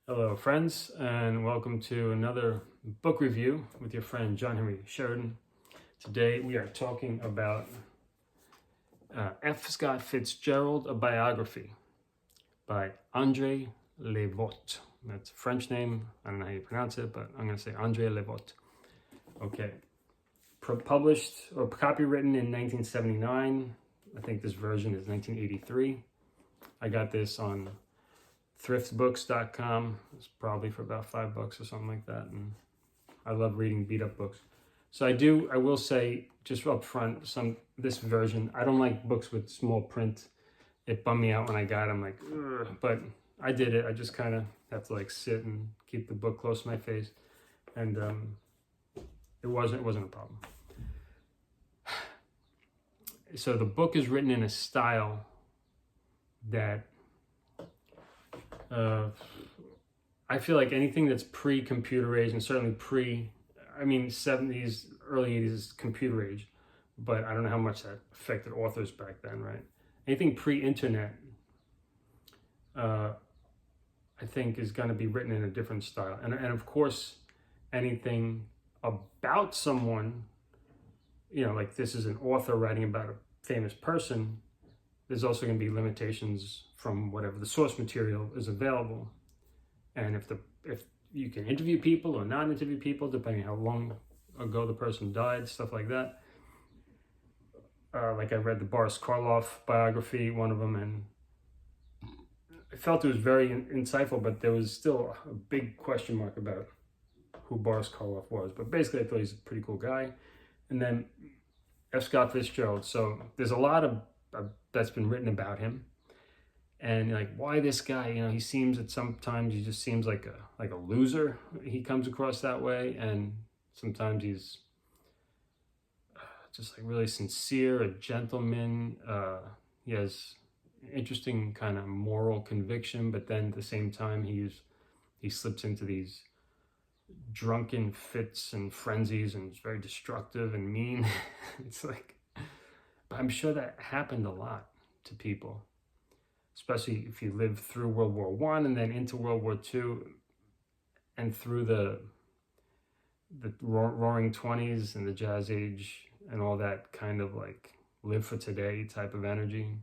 Hello, friends, and welcome to another book review with your friend John Henry Sheridan. Today we are talking about F. Scott Fitzgerald, a biography by André Levot. That's a French name. I don't know how you pronounce it, but I'm going to say André Levot. Okay. Published or copywritten in 1979. I think this version is 1983. I got this on thriftbooks.com. It's probably for about $5 or something like that. And I love reading beat up books. So I will say just up front, this version, I don't like books with small print. It bummed me out when I got it. I'm like, ugh. But I did it. I just kind of have to like sit and keep the book close to my face. And it wasn't a problem. So the book is written in a style that I feel like anything that's pre-computer age, and certainly 70s, early 80s is computer age, but I don't know how much that affected authors back then, right? Anything pre-internet, I think is going to be written in a different style. And of course, anything about someone, like this is an author writing about a famous person, there's also going to be limitations from whatever the source material is available. And if you can interview people or not interview people, depending how long ago the person died, stuff like that. Like I read the Boris Karloff biography, one of them, and I felt it was very insightful, but there was still a big question mark about who Boris Karloff was. But basically I thought he's a pretty cool guy. And then F. Scott Fitzgerald. So there's a lot of that's been written about him, and like, why this guy? He seems sometimes he just seems like a loser. He comes across that way, and sometimes he's just like really sincere, a gentleman. He has interesting kind of moral conviction, but then at the same time he slips into these drunken fits and frenzies, and is very destructive and mean. It's like, but I'm sure that happened a lot to people, especially if you lived through World War I and then into World War II and through the roaring 20s and the Jazz Age and all that kind of like live for today type of energy.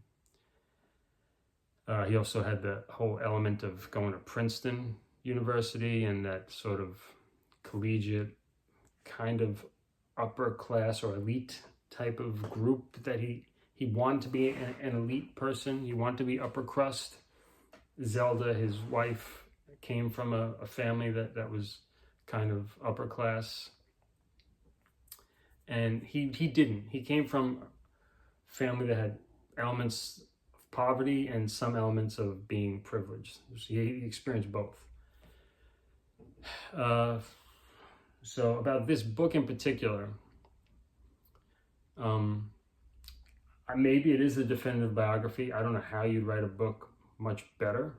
He also had the whole element of going to Princeton University and that sort of collegiate kind of upper class or elite type of group that he wanted to be an elite person. He wanted to be upper crust. Zelda, his wife, came from a family that was kind of upper class. And he didn't. He came from a family that had elements of poverty and some elements of being privileged. So he experienced both. So about this book in particular, maybe it is a definitive biography. I don't know how you'd write a book much better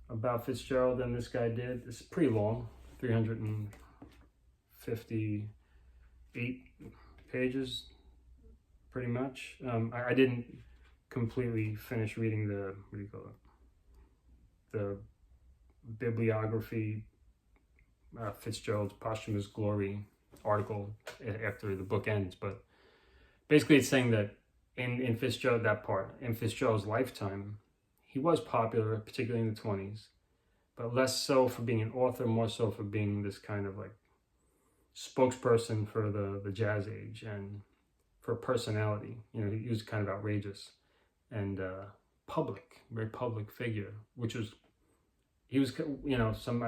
about Fitzgerald than this guy did. It's pretty long, 358 pages, pretty much. I didn't completely finish reading the bibliography, Fitzgerald's Posthumous Glory article after the book ends, but basically it's saying that in Fitzgerald's lifetime, he was popular, particularly in the 20s, but less so for being an author, more so for being this kind of like spokesperson for the Jazz Age and for personality. He was kind of outrageous and very public figure, I've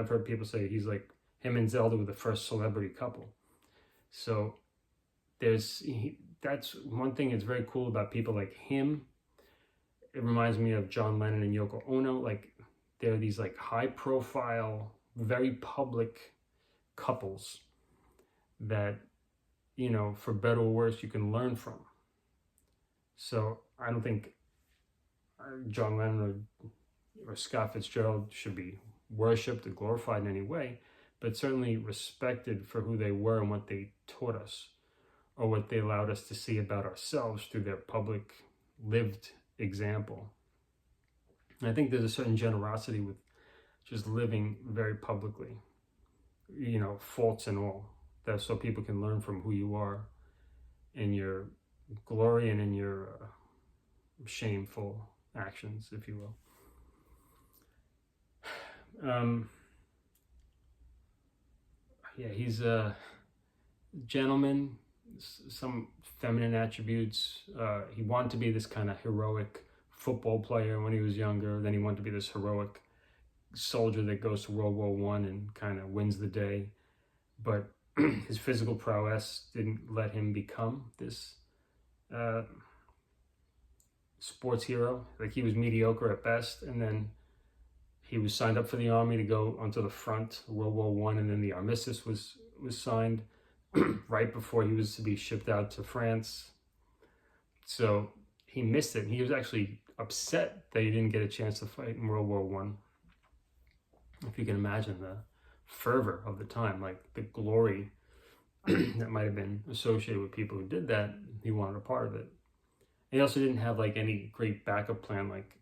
heard people say he's like, him and Zelda were the first celebrity couple. So that's one thing that's very cool about people like him. It reminds me of John Lennon and Yoko Ono. Like, they're these like high profile, very public couples that, for better or worse, you can learn from. So I don't think John Lennon or Scott Fitzgerald should be worshipped or glorified in any way, but certainly respected for who they were and what they taught us, or what they allowed us to see about ourselves through their public lived example. And I think there's a certain generosity with just living very publicly, faults and all. That's so people can learn from who you are in your glory and in your shameful actions, if you will. Yeah, he's a gentleman, some feminine attributes. He wanted to be this kind of heroic football player when he was younger. Then he wanted to be this heroic soldier that goes to World War One and kind of wins the day. But his physical prowess didn't let him become this sports hero. Like, he was mediocre at best, and then he was signed up for the army to go onto the front, World War One, and then the armistice was signed right before he was to be shipped out to France. So he missed it. He was actually upset that he didn't get a chance to fight in World War One. If you can imagine the fervor of the time, like the glory that might have been associated with people who did that, he wanted a part of it. He also didn't have like any great backup plan, like,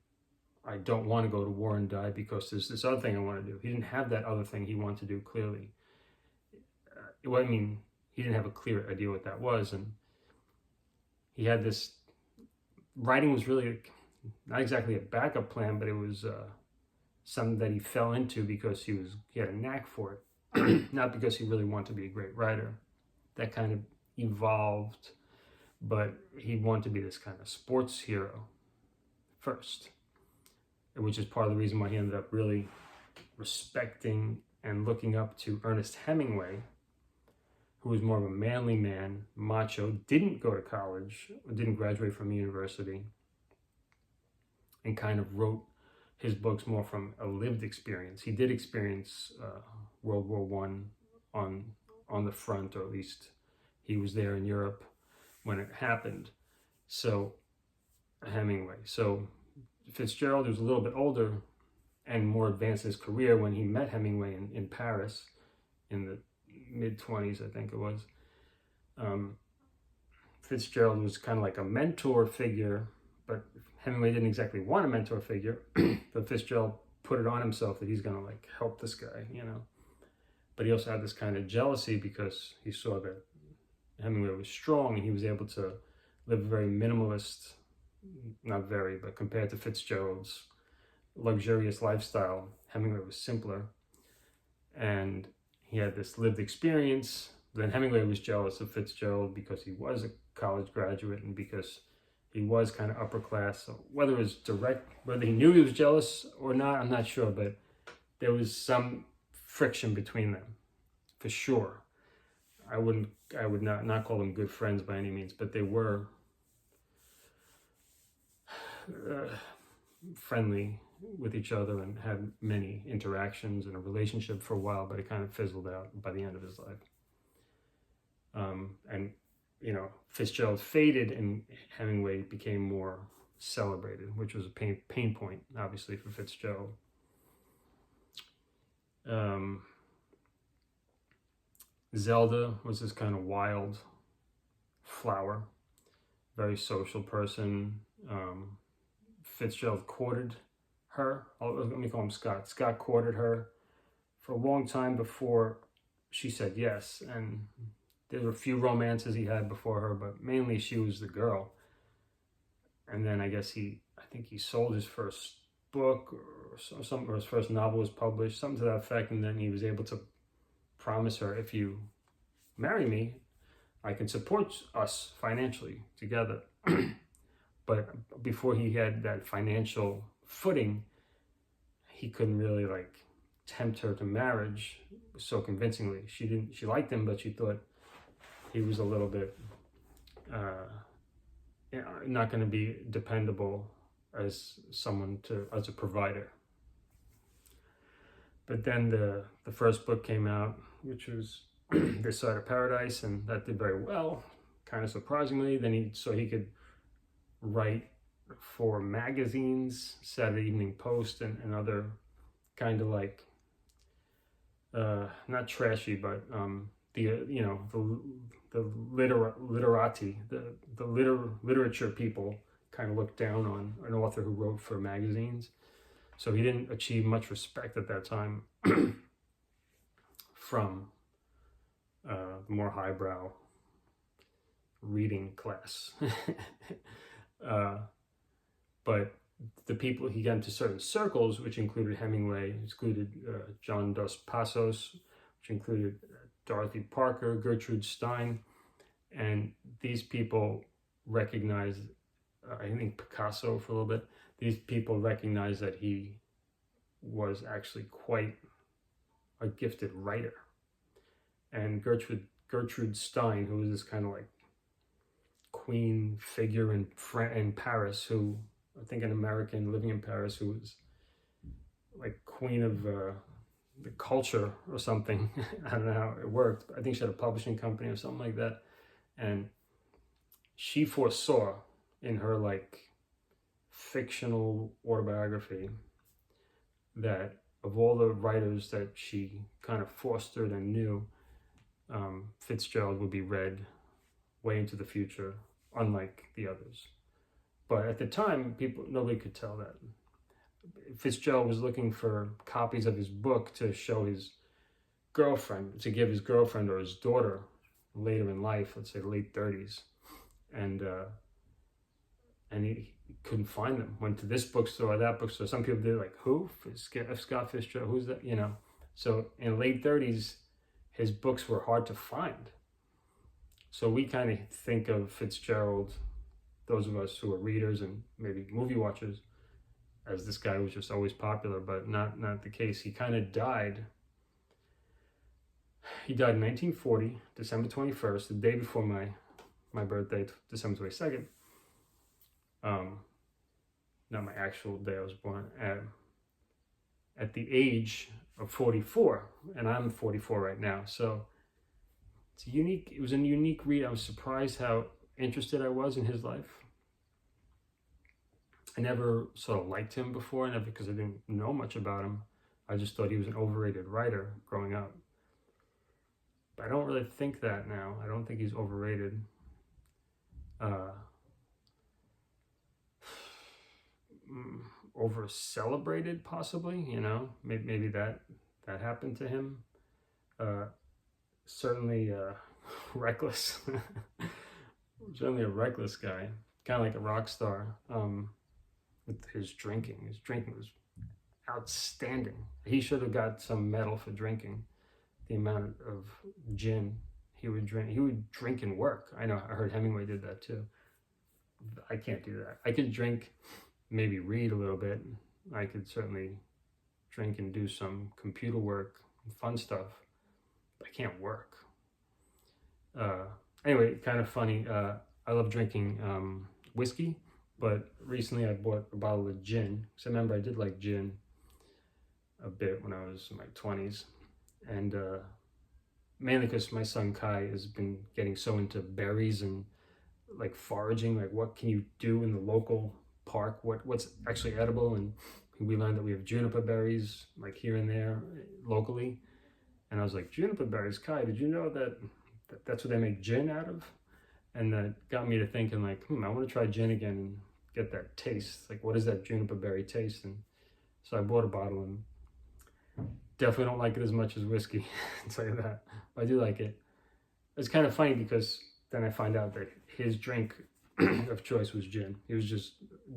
I don't want to go to war and die because there's this other thing I want to do. He didn't have that other thing he wanted to do clearly. He didn't have a clear idea what that was. And he had this, writing was really not exactly a backup plan, but it was something that he fell into because he had a knack for it. Not because he really wanted to be a great writer. That kind of evolved, but he wanted to be this kind of sports hero first, which is part of the reason why he ended up really respecting and looking up to Ernest Hemingway, who was more of a manly man, macho, didn't go to college, didn't graduate from university, and kind of wrote his books more from a lived experience. He did experience World War One on the front, or at least he was there in Europe when it happened. So Hemingway. So Fitzgerald, who was a little bit older and more advanced in his career when he met Hemingway in Paris in the mid-20s, I think it was. Fitzgerald was kind of like a mentor figure, but Hemingway didn't exactly want a mentor figure. But Fitzgerald put it on himself that he's going to like help this guy, But he also had this kind of jealousy because he saw that Hemingway was strong and he was able to live a very minimalist, not very, but compared to Fitzgerald's luxurious lifestyle, Hemingway was simpler. And he had this lived experience. Then Hemingway was jealous of Fitzgerald because he was a college graduate and because he was kind of upper class. So whether it was direct, whether he knew he was jealous or not, I'm not sure, but there was some friction between them, for sure. I would not call them good friends by any means, but they were friendly with each other and had many interactions and a relationship for a while, but it kind of fizzled out by the end of his life. And Fitzgerald faded and Hemingway became more celebrated, which was a pain point, obviously, for Fitzgerald. Zelda was this kind of wild flower, very social person. Fitzgerald courted her. Let me call him Scott. Scott courted her for a long time before she said yes. And there were a few romances he had before her, but mainly she was the girl. And then I think he sold his first book or his first novel was published, something to that effect. And then he was able to promise her, if you marry me, I can support us financially together. But before he had that financial footing, he couldn't really tempt her to marriage so convincingly. She liked him, but she thought he was a little bit not going to be dependable as a provider. But then the first book came out, which was This Side of Paradise, and that did very well, kind of surprisingly. Then he could write for magazines, Saturday Evening Post, and other kind of not trashy, but the literati, the literature people kind of looked down on an author who wrote for magazines. So he didn't achieve much respect at that time from the more highbrow reading class. But the people, he got into certain circles, which included Hemingway, included John Dos Passos, which included Dorothy Parker, Gertrude Stein, and these people recognized, I think Picasso for a little bit, these people recognized that he was actually quite a gifted writer. And Gertrude Stein, who was this kind of like queen figure in Paris, who I think an American living in Paris, who was like queen of the culture or something. I don't know how it worked. I think she had a publishing company or something like that. And she foresaw in her like fictional autobiography that of all the writers that she kind of fostered and knew, Fitzgerald would be read way into the future, unlike the others. But at the time, nobody could tell that. Fitzgerald was looking for copies of his book to show his girlfriend, to give his girlfriend or his daughter later in life, let's say late 30s. And he couldn't find them. Went to this bookstore or that bookstore. Some people did like, who? Scott Fitzgerald, who's that? You know. So in the late 30s, his books were hard to find. So we kind of think of Fitzgerald, those of us who are readers and maybe movie watchers, as this guy who was just always popular, but not the case. He kind of died. He died in 1940, December 21st, the day before my birthday, December 22nd. Not my actual day I was born, at the age of 44, and I'm 44 right now. So it was a unique read. I was surprised how interested I was in his life. I never sort of liked him before, because I didn't know much about him. I just thought he was an overrated writer growing up. But I don't really think that now. I don't think he's overrated. Over celebrated, possibly, you know, maybe that happened to him. Certainly reckless. Certainly a reckless guy, kind of like a rock star. With his drinking was outstanding. He should have got some medal for drinking. The amount of gin he would drink. He would drink and work. I heard Hemingway did that too. I can't do that. I could drink, maybe read a little bit. I could certainly drink and do some computer work and fun stuff, but I can't work. Anyway, kind of funny. I love drinking whiskey, but recently I bought a bottle of gin. So I remember I did like gin a bit when I was in my 20s. And mainly because my son Kai has been getting so into berries and like foraging, like what can you do in the local park, what's actually edible. And we learned that we have juniper berries like here and there locally. And I was like, juniper berries, Kai, did you know that that's what they make gin out of? And that got me to thinking like, I want to try gin again and get that taste. Like, what is that juniper berry taste? And so I bought a bottle and definitely don't like it as much as whiskey. I'll tell you that. But I do like it. It's kind of funny because then I find out that his drink of choice was gin. He was just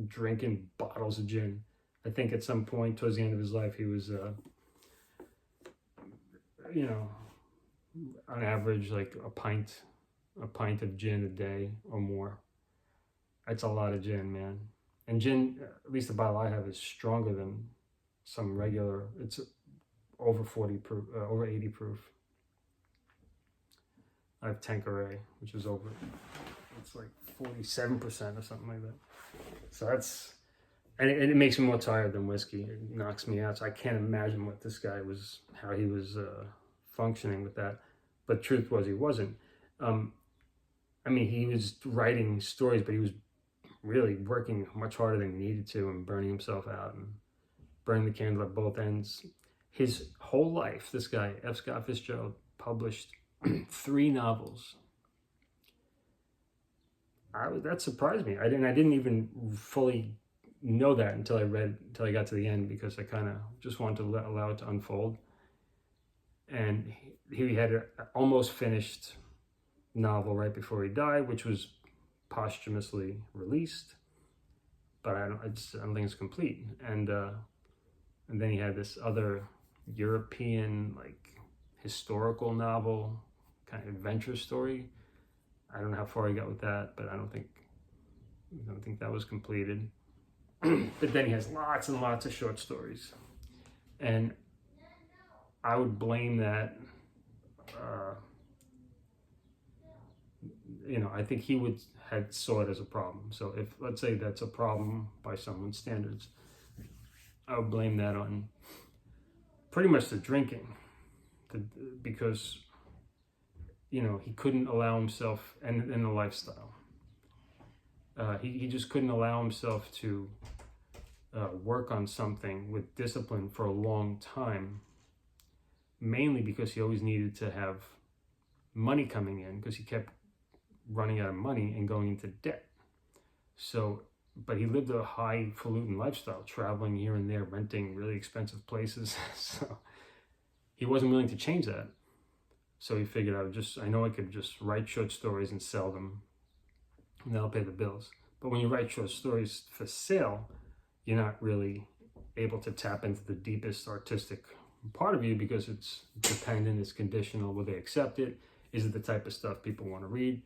drinking bottles of gin. I think at some point towards the end of his life, he was, on average, like a pint of gin a day or more. That's a lot of gin, man. And gin, at least the bottle I have, is stronger than some regular. It's over 40 proof, over 80 proof. I have Tanqueray, which is over. It's like 47% or something like that. So that's, and it makes me more tired than whiskey. It knocks me out. So I can't imagine what this guy was, how he was functioning with that. But truth was, he wasn't. He was writing stories, but he was really working much harder than he needed to and burning himself out and burning the candle at both ends. His whole life, this guy, F. Scott Fitzgerald, published 3 novels. That surprised me. I didn't even fully know that until I got to the end, because I kind of just wanted to allow it to unfold. And he had an almost finished novel right before he died, which was posthumously released, but I don't think it's complete. And then he had this other European, like, historical novel, kind of adventure story. I don't know how far he got with that, but I don't think that was completed. But then he has lots and lots of short stories, and I would blame that. I think he had saw it as a problem. So if, let's say, that's a problem by someone's standards, I would blame that on pretty much the drinking, because he couldn't allow himself, and the lifestyle. He just couldn't allow himself to work on something with discipline for a long time, mainly because he always needed to have money coming in, because he kept running out of money and going into debt. So, but he lived a highfalutin lifestyle, traveling here and there, renting really expensive places. So he wasn't willing to change that. So he figured, I know I could just write short stories and sell them, and that'll pay the bills. But when you write short stories for sale, you're not really able to tap into the deepest artistic part of you, because it's dependent, it's conditional. Will they accept it? Is it the type of stuff people want to read?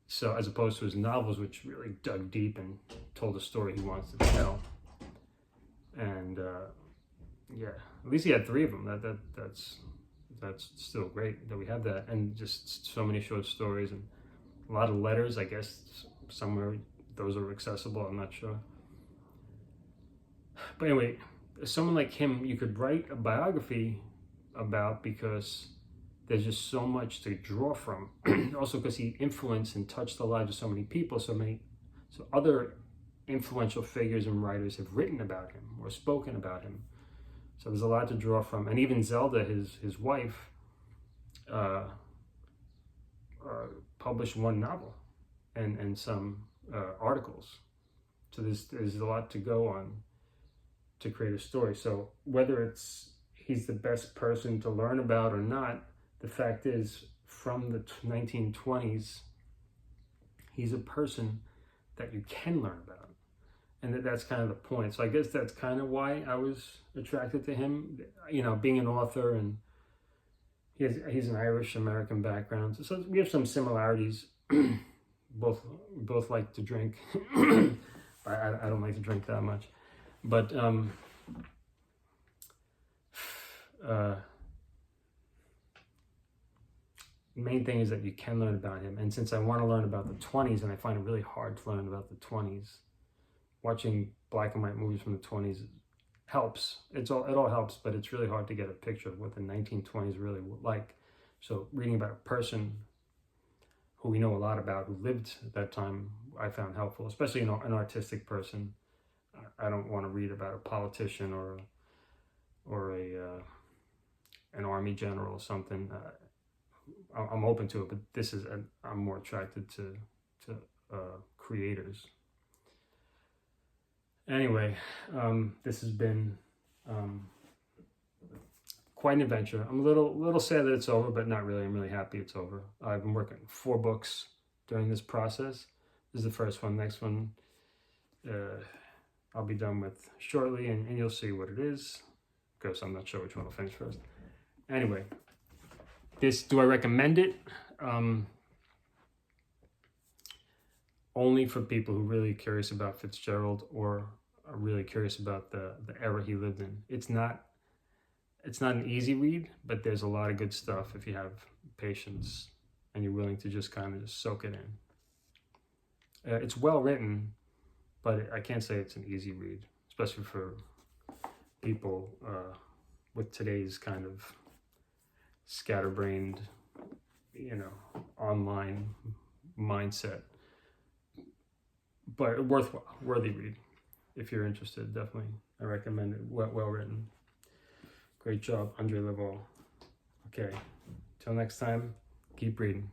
So as opposed to his novels, which really dug deep and told a story he wants to tell. And yeah, at least he had 3 of them. That's still great that we have that, and just so many short stories and a lot of letters. I guess somewhere those are accessible, I'm not sure. But anyway, someone like him you could write a biography about, because there's just so much to draw from. Also because he influenced and touched the lives of so many people, so other influential figures and writers have written about him or spoken about him. So there's a lot to draw from. And even Zelda, his wife, published 1 novel and some articles. So there's a lot to go on to create a story. So whether he's the best person to learn about or not, the fact is, from the 1920s, he's a person that you can learn about. And that's kind of the point. So I guess that's kind of why I was attracted to him, being an author, and he's an Irish-American background. So we have some similarities. both like to drink. I don't like to drink that much. But main thing is that you can learn about him. And since I want to learn about the 20s, and I find it really hard to learn about the 20s, watching black and white movies from the 20s helps. It all helps, but it's really hard to get a picture of what the 1920s really were like. So reading about a person who we know a lot about, who lived at that time, I found helpful, especially an artistic person. I don't want to read about a politician or an army general or something. I'm open to it, but I'm more attracted to creators. Anyway, this has been quite an adventure. I'm a little sad that it's over, but not really. I'm really happy it's over. I've been working 4 books during this process. This is the first one. Next one I'll be done with shortly, and you'll see what it is, because I'm not sure which one I'll finish first. Anyway, do I recommend it? Only for people who are really curious about Fitzgerald, or are really curious about the era he lived in. It's not an easy read, but there's a lot of good stuff if you have patience and you're willing to just kind of just soak it in. It's well written, but I can't say it's an easy read, especially for people with today's kind of scatterbrained, online mindset. But worthy read. If you're interested, definitely. I recommend it. Well written. Great job, André. Okay, till next time, keep reading.